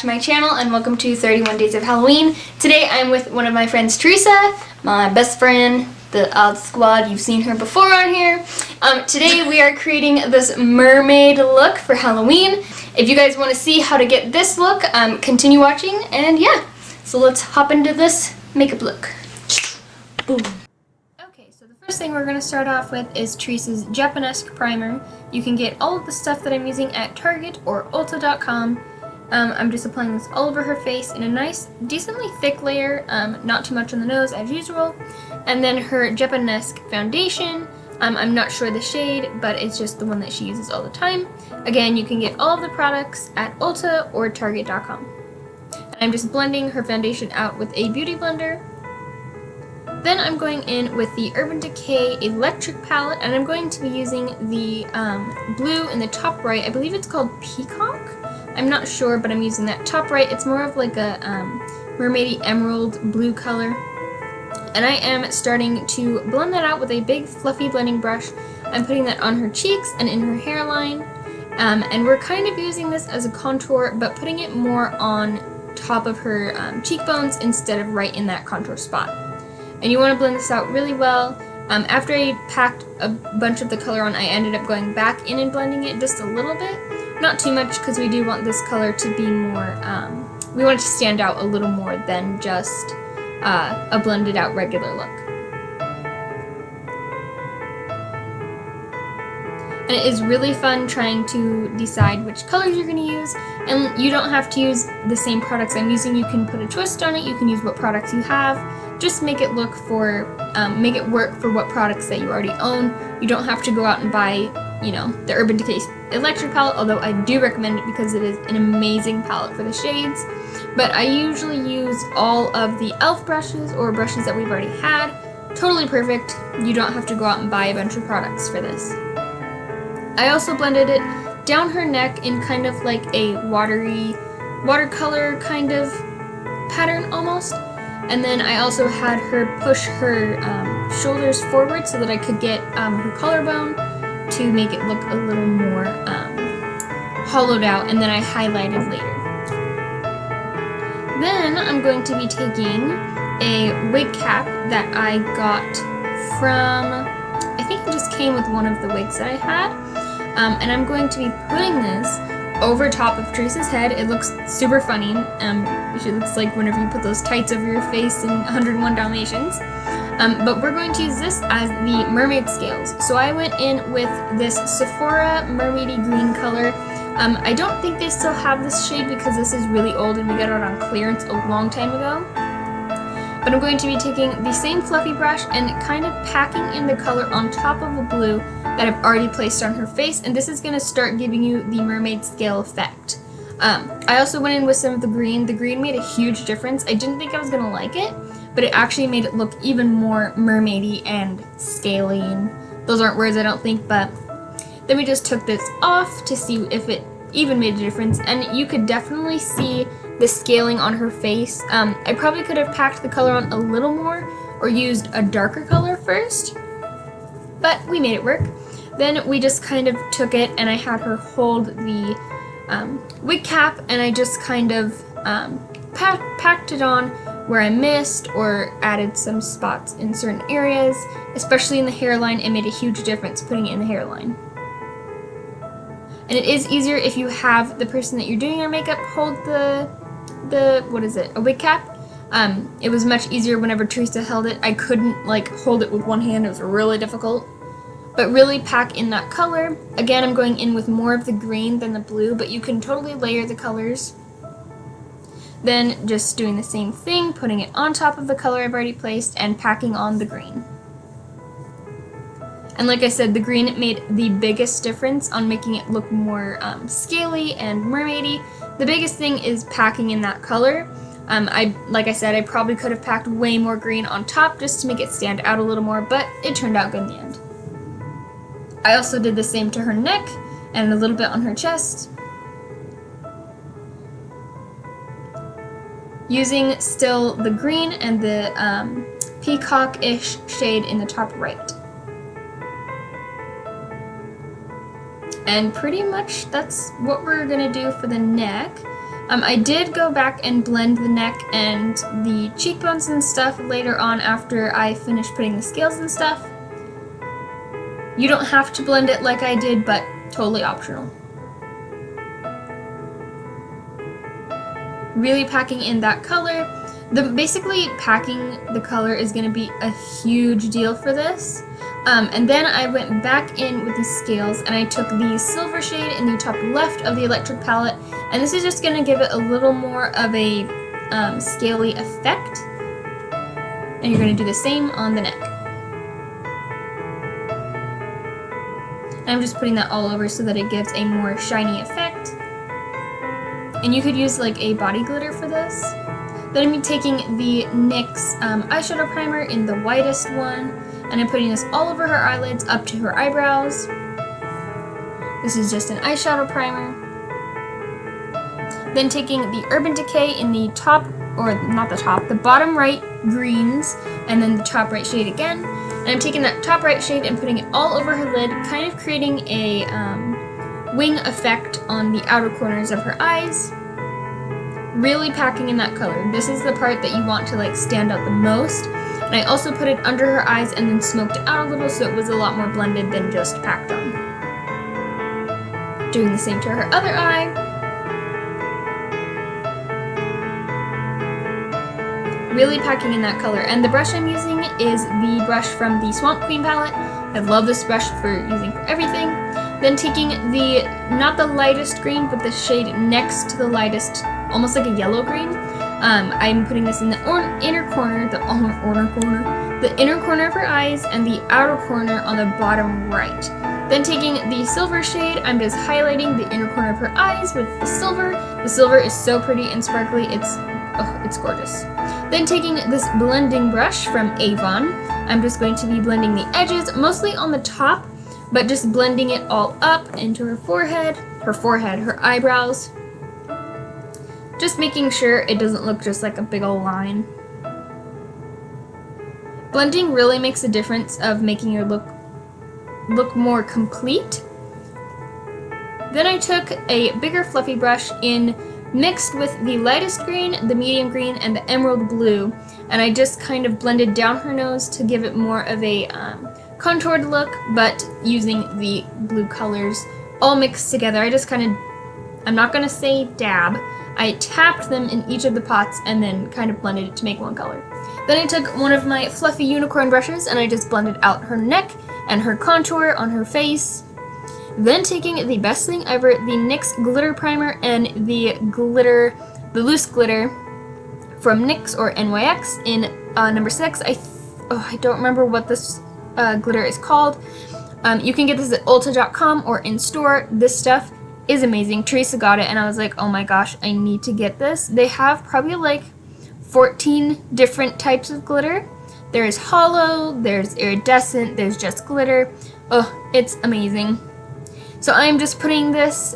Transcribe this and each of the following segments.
to my channel and welcome to 31 Days of Halloween. Today I'm with one of my friends, Teresa, my best friend, the Odd Squad. You've seen her before on here. Today we are creating this mermaid look for Halloween. If you guys want to see how to get this look, continue watching, and yeah. So let's hop into this makeup look. Boom. Okay, so the first thing we're going to start off with is Teresa's Japanese primer. You can get all of the stuff that I'm using at Target or Ulta.com. I'm just applying this all over her face in a nice, decently thick layer, not too much on the nose as usual. And then her Japanese foundation. I'm not sure the shade, but it's just the one that she uses all the time. Again, you can get all of the products at Ulta or Target.com. And I'm just blending her foundation out with a beauty blender. Then I'm going in with the Urban Decay Electric palette, and I'm going to be using the blue in the top right. I believe it's called Peacock. I'm not sure, but I'm using that top right. It's more of like a mermaidy emerald blue color. And I am starting to blend that out with a big fluffy blending brush. I'm putting that on her cheeks and in her hairline. And we're kind of using this as a contour, but putting it more on top of her cheekbones instead of right in that contour spot. And you want to blend this out really well. After I packed a bunch of the color on, I ended up going back in and blending it just a little bit. Not too much, because we do want this color to be more, we want it to stand out a little more than just a blended out regular look. And it is really fun trying to decide which colors you're going to use, and you don't have to use the same products I'm using. You can put a twist on it, you can use what products you have, just make it look for, make it work for what products that you already own. You don't have to go out and buy, you know, the Urban Decay Electric palette, although I do recommend it because it is an amazing palette for the shades. But I usually use all of the e.l.f. brushes or brushes that we've already had. Totally perfect. You don't have to go out and buy a bunch of products for this. I also blended it down her neck in kind of like a watery, watercolor kind of pattern almost. And then I also had her push her shoulders forward so that I could get her collarbone to make it look a little more hollowed out, and then I highlighted later. Then I'm going to be taking a wig cap that I got from, I think it just came with one of the wigs that I had, and I'm going to be putting this over top of Teresa's head. It looks super funny. She looks like whenever you put those tights over your face in 101 Dalmatians. But we're going to use this as the mermaid scales. So I went in with this Sephora mermaidy green color. I don't think they still have this shade because this is really old and we got it on clearance a long time ago. But I'm going to be taking the same fluffy brush and kind of packing in the color on top of the blue that I've already placed on her face, and this is going to start giving you the mermaid scale effect. I also went in with some of the green. The green made a huge difference. I didn't think I was going to like it, but it actually made it look even more mermaidy and scaly, and those aren't words I don't think, but then we just took this off to see if it even made a difference, and you could definitely see the scaling on her face. I probably could have packed the color on a little more or used a darker color first, but we made it work. Then we just kind of took it and I had her hold the wig cap, and I just kind of packed it on where I missed or added some spots in certain areas, especially in the hairline. It made a huge difference putting it in the hairline. And it is easier if you have the person that you're doing your makeup hold what is it, a wig cap. It was much easier whenever Teresa held it. I couldn't like hold it with one hand, it was really difficult. But really pack in that color. Again, I'm going in with more of the green than the blue, but you can totally layer the colors. Then just doing the same thing, putting it on top of the color I've already placed and packing on the green. And like I said, the green made the biggest difference on making it look more scaly and mermaidy. The biggest thing is packing in that color. Like I said, I probably could have packed way more green on top just to make it stand out a little more, but it turned out good in the end. I also did the same to her neck and a little bit on her chest, using still the green and the peacock-ish shade in the top right. And pretty much that's what we're gonna do for the neck. I did go back and blend the neck and the cheekbones and stuff later on after I finished putting the scales and stuff. You don't have to blend it like I did, but totally optional. Really packing in that color. Basically packing the color is going to be a huge deal for this. And then I went back in with the scales and I took the silver shade in the top left of the electric palette, and this is just going to give it a little more of a scaly effect. And you're going to do the same on the neck. And I'm just putting that all over so that it gives a more shiny effect. And you could use like a body glitter for this. Then I'm taking the NYX eyeshadow primer in the whitest one, and I'm putting this all over her eyelids up to her eyebrows. This is just an eyeshadow primer. Then taking the Urban Decay in the top, or not the top, the bottom right greens, and then the top right shade again. And I'm taking that top right shade and putting it all over her lid, kind of creating a wing effect on the outer corners of her eyes. Really packing in that color. This is the part that you want to like stand out the most. And I also put it under her eyes and then smoked it out a little so it was a lot more blended than just packed on. Doing the same to her other eye. Really packing in that color. And the brush I'm using is the brush from the Swamp Queen palette. I love this brush for using for everything. Then taking the, not the lightest green, but the shade next to the lightest, almost like a yellow green. I'm putting this in the inner corner, the inner corner of her eyes and the outer corner on the bottom right. Then taking the silver shade, I'm just highlighting the inner corner of her eyes with the silver. The silver is so pretty and sparkly, it's gorgeous. Then taking this blending brush from Avon, I'm just going to be blending the edges, mostly on the top, but just blending it all up into her forehead, her eyebrows. Just making sure it doesn't look just like a big old line. Blending really makes a difference of making your look more complete. Then I took a bigger fluffy brush mixed with the lightest green, the medium green, and the emerald blue, and I just kind of blended down her nose to give it more of a contoured look, but using the blue colors all mixed together. I just kind of, I'm not going to say dab, I tapped them in each of the pots and then kind of blended it to make one color. Then I took one of my fluffy unicorn brushes and I just blended out her neck and her contour on her face. Then taking the best thing ever, the NYX glitter primer and the loose glitter from NYX or NYX in number 6. I don't remember what this glitter is called. You can get this at Ulta.com or in store. This stuff is amazing. Teresa got it and I was like, oh my gosh, I need to get this. They have probably like 14 different types of glitter. There's hollow, there's iridescent, there's just glitter. Oh, it's amazing. So I'm just putting this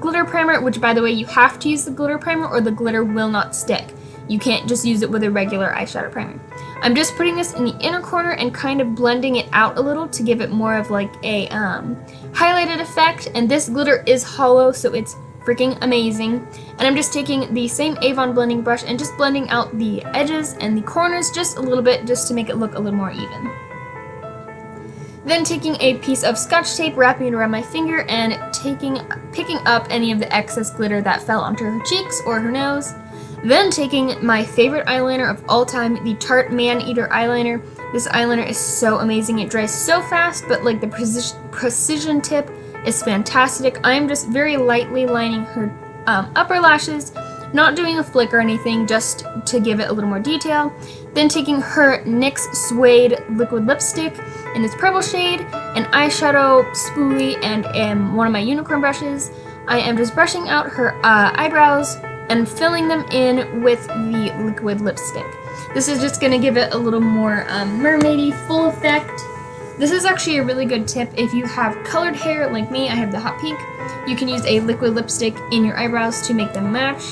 glitter primer, which by the way, you have to use the glitter primer or the glitter will not stick. You can't just use it with a regular eyeshadow primer. I'm just putting this in the inner corner and kind of blending it out a little to give it more of like a highlighted effect. And this glitter is hollow, so it's freaking amazing. And I'm just taking the same Avon blending brush and just blending out the edges and the corners just a little bit, just to make it look a little more even. Then taking a piece of Scotch tape, wrapping it around my finger, and picking up any of the excess glitter that fell onto her cheeks or her nose. Then taking my favorite eyeliner of all time, the Tarte Man-Eater eyeliner. This eyeliner is so amazing. It dries so fast, but like the precision tip is fantastic. I'm just very lightly lining her upper lashes, not doing a flick or anything, just to give it a little more detail. Then taking her NYX Suede liquid lipstick in this purple shade, an eyeshadow spoolie, and one of my unicorn brushes. I am just brushing out her eyebrows and filling them in with the liquid lipstick. This is just going to give it a little more mermaidy full effect. This is actually a really good tip if you have colored hair like me. I have the hot pink. You can use a liquid lipstick in your eyebrows to make them match.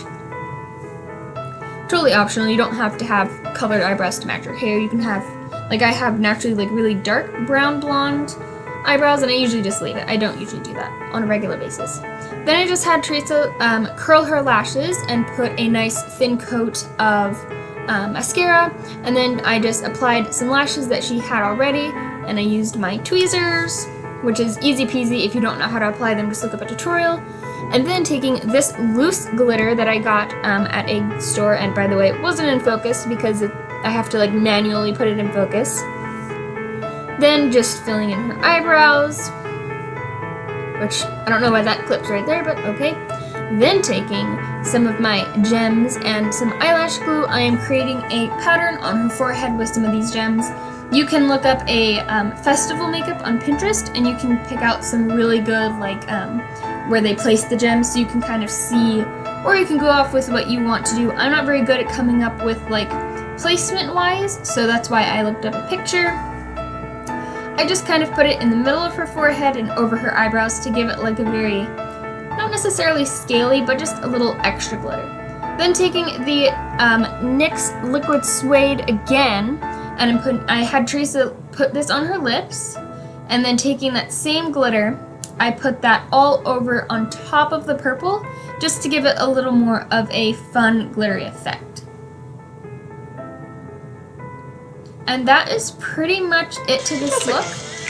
Totally optional. You don't have to have colored eyebrows to match your hair. You can have, like I have naturally like really dark brown blonde eyebrows, and I usually just leave it. I don't usually do that on a regular basis. Then I just had Teresa curl her lashes and put a nice thin coat of mascara, and then I just applied some lashes that she had already, and I used my tweezers, which is easy peasy. If you don't know how to apply them, just look up a tutorial. And then taking this loose glitter that I got at a store, and by the way, it wasn't in focus because I have to like manually put it in focus. Then just filling in her eyebrows, which I don't know why that clips right there, but okay. Then taking some of my gems and some eyelash glue, I am creating a pattern on her forehead with some of these gems. You can look up a festival makeup on Pinterest, and you can pick out some really good, like, where they place the gems so you can kind of see, or you can go off with what you want to do. I'm not very good at coming up with, like, placement-wise, so that's why I looked up a picture. I just kind of put it in the middle of her forehead and over her eyebrows to give it, like, a very, not necessarily scaly, but just a little extra glitter. Then taking the NYX Liquid Suede again, and I had Teresa put this on her lips, and then taking that same glitter, I put that all over on top of the purple, just to give it a little more of a fun glittery effect. And that is pretty much it to this look.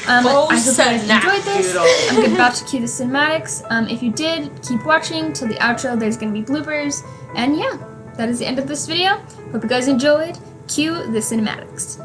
I hope you guys enjoyed this. I'm about to cue the cinematics. If you did, keep watching till the outro. There's going to be bloopers. And yeah, that is the end of this video. Hope you guys enjoyed. Cue the cinematics.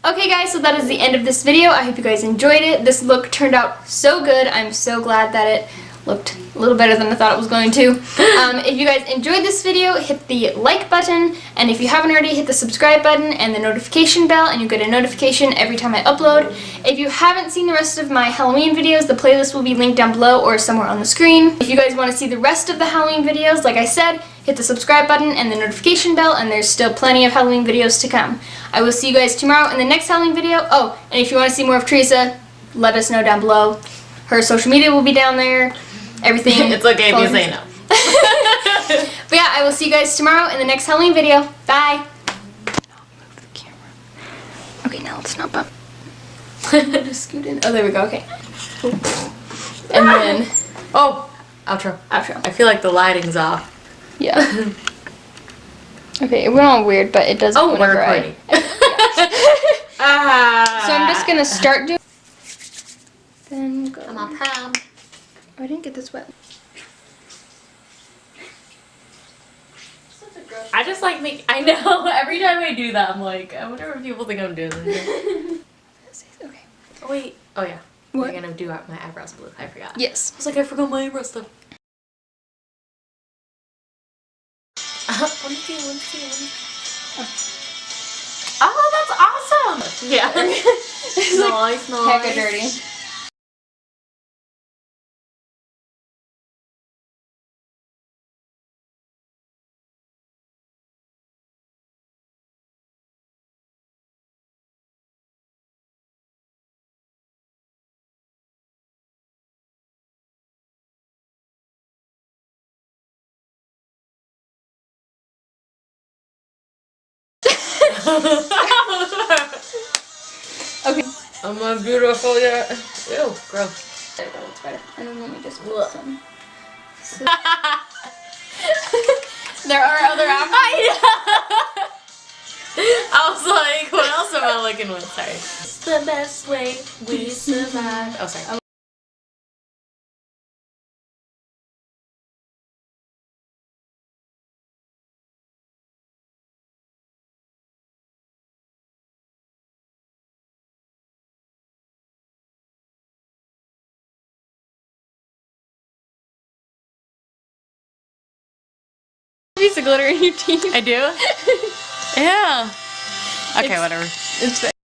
Okay guys, so that is the end of this video. I hope you guys enjoyed it. This look turned out so good. I'm so glad that it looked a little better than I thought it was going to. If you guys enjoyed this video, hit the like button, and if you haven't already, hit the subscribe button and the notification bell, and you'll get a notification every time I upload. If you haven't seen the rest of my Halloween videos, the playlist will be linked down below or somewhere on the screen. If you guys want to see the rest of the Halloween videos, like I said, hit the subscribe button and the notification bell, and there's still plenty of Halloween videos to come. I will see you guys tomorrow in the next Halloween video. Oh, and if you want to see more of Teresa, let us know down below. Her social media will be down there. Everything. It's okay if you say no. But yeah, I will see you guys tomorrow in the next Halloween video. Bye. Move the camera. Okay, now let's not bump. Just scoot in. Oh, there we go. Okay. And then. Oh, outro. Outro. I feel like the lighting's off. Yeah. Okay, it went all weird, but it doesn't. Oh, we're recording. So I'm just gonna start doing. Then go. I'm on prom. Oh, I didn't get this wet. I just like make. I know. Every time I do that, I'm like, I wonder if people think I'm doing this. Okay. Oh wait. Oh yeah. What? We're gonna do my eyebrows blue. I forgot. Yes. I was like, I forgot my eyebrows stuff. Let me see. Oh, that's awesome! Yeah. It's nice. Hecka dirty. Okay. I'm a beautiful, yeah. Ew, gross. There we go, it's better. And then let me just put some. So there are other apples. I was like, what else am about looking one. Sorry. It's the best way we survive. Oh, sorry. Piece of glitter in your teeth. I do? Yeah. Okay, whatever. It's